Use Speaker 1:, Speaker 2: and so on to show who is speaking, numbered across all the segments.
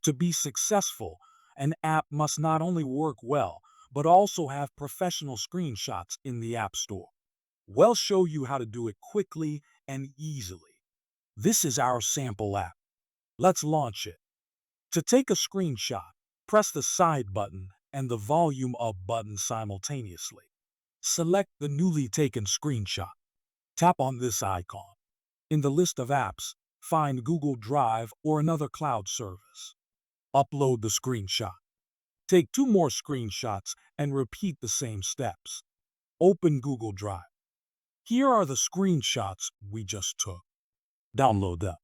Speaker 1: To be successful, an app must not only work well, but also have professional screenshots in the App Store. We'll show you how to do it quickly and easily. This is our sample app. Let's launch it. To take a screenshot, press the side button and the volume up button simultaneously. Select the newly taken screenshot. Tap on this icon. In the list of apps, find Google Drive or another cloud service. Upload the screenshot. Take two more screenshots and repeat the same steps. Open Google Drive. Here are the screenshots we just took. Download them.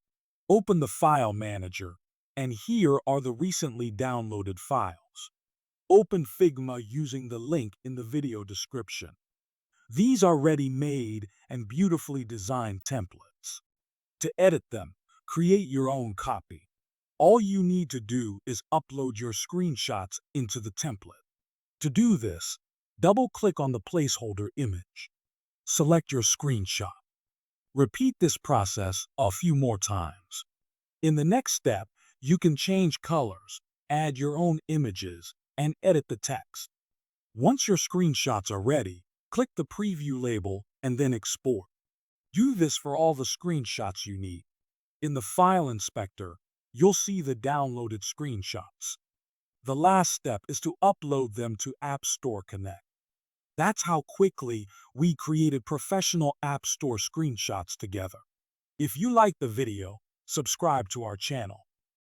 Speaker 1: Open the File Manager, and here are the recently downloaded files. Open Figma using the link in the video description. These are ready-made and beautifully designed templates. To edit them, create your own copy. All you need to do is upload your screenshots into the template. To do this, double-click on the placeholder image. Select your screenshot. Repeat this process a few more times. In the next step, you can change colors, add your own images, and edit the text. Once your screenshots are ready, click the preview label and then export. Do this for all the screenshots you need. In the File Inspector, you'll see the downloaded screenshots. The last step is to upload them to App Store Connect. That's how quickly we created professional App Store screenshots together. If you like the video, subscribe to our channel.